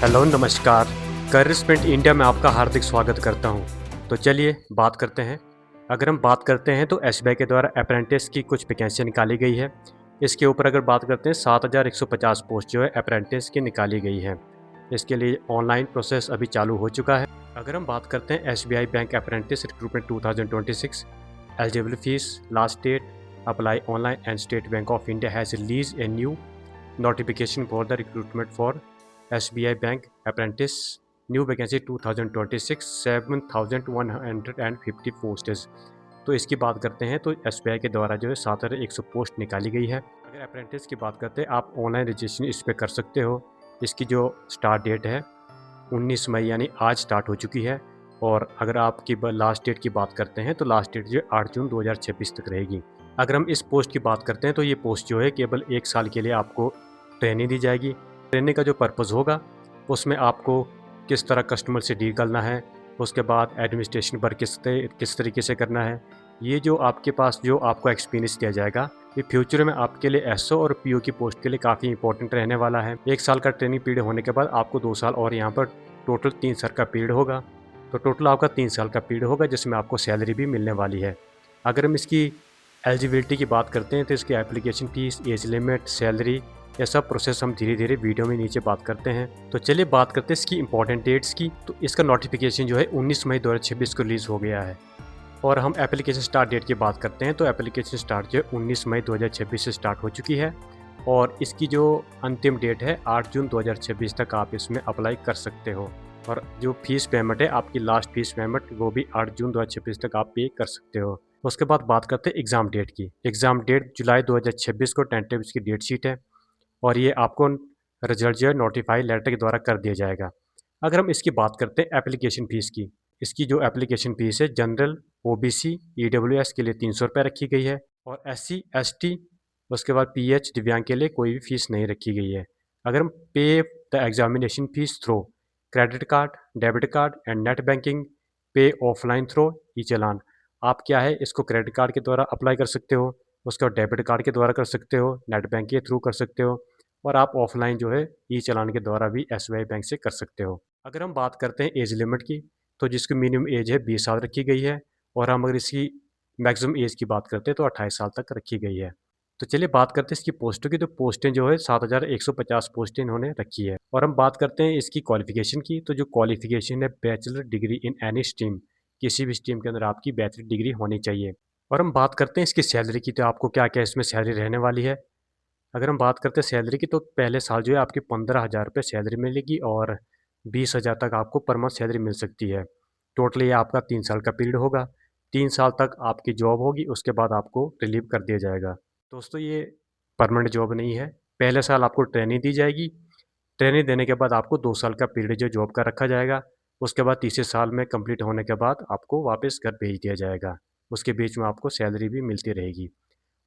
Hello नमस्कार। Career sprint India में आपका हार्दिक स्वागत करता हूं। तो चलिए बात करते हैं। अगर हम बात करते हैं तो एसबीआई के द्वारा अप्रेंटिस की कुछ वैकेंसी निकाली गई है। इसके ऊपर अगर बात करते हैं 7150 पोस्ट जो है अप्रेंटिस की निकाली गई है। इसके लिए ऑनलाइन प्रोसेस अभी चालू हो चुका है। अगर हम बात करते हैं SBI bank apprentice recruitment 2026 eligible fees last date apply online and State Bank of India has release a new notification for the recruitment for SBI Bank Apprentice new vacancy 2026 7150 postage. तो इसकी बात करते हैं तो एसबीआई के द्वारा जो है 7100 पोस्ट निकाली गई है। अगर अप्रेंटिस की बात करते हैं आप ऑनलाइन रजिस्ट्रेशन इस पर कर सकते हो। इसकी जो स्टार्ट डेट है 19 मई यानी आज स्टार्ट हो चुकी है। और अगर आपकी लास्ट डेट की बात करते हैं तो लास्ट डेट जो 8 जून 2026 तक रहेगी। अगर हम इस पोस्ट की बात करते हैं तो ये पोस्ट जो है केवल 1 साल के लिए आपको ट्रेनिंग दी जाएगी। ट्रेनिंग का जो पर्पज़ होगा उसमें आपको किस तरह कस्टमर से डील करना है, उसके बाद एडमिनिस्ट्रेशन पर किस तरीके से करना है, ये जो आपके पास जो आपको एक्सपीरियंस दिया जाएगा ये फ्यूचर में आपके लिए एसओ और पीओ की पोस्ट के लिए काफ़ी इंपॉर्टेंट रहने वाला है। 1 साल का ट्रेनिंग पीरियड होने के बाद आपको 2 साल और यहाँ पर टोटल 3 साल का पीरियड होगा। तो टोटल आपका 3 साल का पीरियड होगा जिसमें आपको सैलरी भी मिलने वाली है। अगर हम इसकी एलिजिबिलिटी की बात करते हैं तो इसकी application fees, age limit, salary, ये सब प्रोसेस हम धीरे धीरे वीडियो में नीचे बात करते हैं। तो चलिए बात करते हैं इसकी इंपॉर्टेंट डेट्स की। तो इसका नोटिफिकेशन जो है 19 मई 2026 को रिलीज़ हो गया है। और हम एप्लीकेशन स्टार्ट डेट की बात करते हैं तो एप्लीकेशन स्टार्ट जो है 19 मई 2026 से स्टार्ट हो चुकी है। और इसकी जो अंतिम डेट है 8 जून 2026 तक आप इसमें अप्लाई कर सकते हो। और जो फीस पेमेंट है आपकी लास्ट फीस पेमेंट वो भी 8 जून 2026 तक आप पे कर सकते हो। उसके बाद बात करते हैं एग्ज़ाम डेट की। एग्ज़ाम डेट जुलाई 2026 को टेंटेटिव इसकी डेट शीट है। और ये आपको रिजल्ट जो है नोटिफाई लेटर के द्वारा कर दिया जाएगा। अगर हम इसकी बात करते हैं एप्लीकेशन फ़ीस की, इसकी जो एप्लीकेशन फ़ीस है जनरल, ओबीसी, ईडब्ल्यूएस के लिए 300 रुपये रखी गई है। और एससी, एसटी, उसके बाद पीएच, दिव्यांग के लिए कोई भी फ़ीस नहीं रखी गई है। अगर हम pay the examination fees through credit card, debit card and net banking, pay offline through e challan, आप क्या है इसको क्रेडिट कार्ड के द्वारा अप्लाई कर सकते हो, उसका डेबिट कार्ड के द्वारा कर सकते हो, नेट बैंकिंग के थ्रू कर सकते हो, और आप ऑफलाइन जो है ई चालान के द्वारा भी एसबीआई बैंक से कर सकते हो। अगर हम बात करते हैं एज लिमिट की तो जिसकी मिनिमम एज है 20 साल रखी गई है। और हम अगर इसकी मैक्सिमम एज की बात करते हैं तो 28 साल तक रखी गई है। तो चलिए बात करते हैं इसकी पोस्टों की। तो पोस्टें जो है 7150 पोस्टें इन्होंने रखी है। और हम बात करते हैं इसकी क्वालिफिकेशन की तो जो क्वालिफिकेशन है bachelor degree in any stream, किसी भी स्ट्रीम के अंदर आपकी बैचलर डिग्री होनी चाहिए। और हम बात करते हैं इसकी सैलरी की तो आपको क्या क्या इसमें सैलरी रहने वाली है। अगर हम बात करते हैं सैलरी की तो पहले साल जो है आपकी 15,000 रुपये सैलरी मिलेगी और 20,000 तक आपको पर मंथ सैलरी मिल सकती है। टोटल ये आपका 3 साल का पीरियड होगा। 3 साल तक आपकी जॉब होगी, उसके बाद आपको रिलीव कर दिया जाएगा। दोस्तों ये परमानेंट जॉब नहीं है। पहले साल आपको ट्रेनिंग दी जाएगी। ट्रेनिंग देने के बाद आपको 2 साल का पीरियड जो जॉब का रखा जाएगा। उसके बाद तीसरे साल में कंप्लीट होने के बाद आपको वापस घर भेज दिया जाएगा। उसके बीच में आपको सैलरी भी मिलती रहेगी।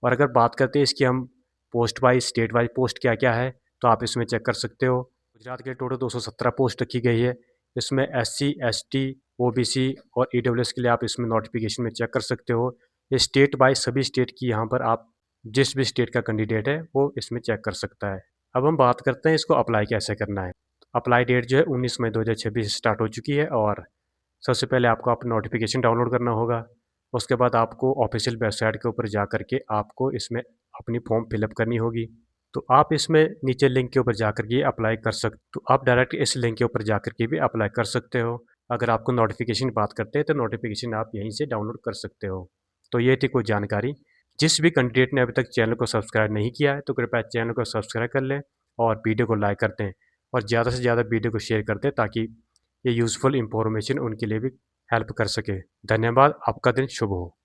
और अगर बात करते हैं इसकी हम post wise, state wise post क्या-क्या है, तो आप इसमें चेक कर सकते हो। गुजरात के टोटल 217 पोस्ट रखी गई है। इसमें एससी, एसटी, ओबीसी और ईडब्ल्यूएस के लिए आप इसमें नोटिफ़िकेशन में चेक कर सकते हो। ये स्टेट वाइज़ सभी स्टेट की यहाँ पर आप जिस भी स्टेट का कैंडिडेट है, वो इसमें चेक कर सकता है। अब हम बात करते हैं इसको अप्लाई कैसे करना है। अप्लाई डेट जो है 19 मई 2026 स्टार्ट हो चुकी है। और सबसे पहले आपको अपना नोटिफ़िकेशन डाउनलोड करना होगा। उसके बाद आपको ऑफ़िशियल वेबसाइट के ऊपर जा कर के आपको इसमें अपनी फॉर्म फिलअप करनी होगी। तो आप इसमें नीचे लिंक के ऊपर जाकर के अप्लाई कर तो आप डायरेक्ट इस लिंक के ऊपर जाकर के भी अप्लाई कर सकते हो। अगर आपको नोटिफ़िकेशन की बात करते हैं तो नोटिफ़िकेशन आप यहीं से डाउनलोड कर सकते हो। तो ये थी कुछ जानकारी। जिस भी कैंडिडेट ने अभी तक चैनल को सब्सक्राइब नहीं किया है तो कृपया चैनल को सब्सक्राइब कर लें और वीडियो को लाइक कर दें और ज़्यादा से ज़्यादा वीडियो को शेयर कर दें ताकि ये यूज़फुल इंफॉर्मेशन उनके लिए भी हेल्प कर सके। धन्यवाद। आपका दिन शुभ हो।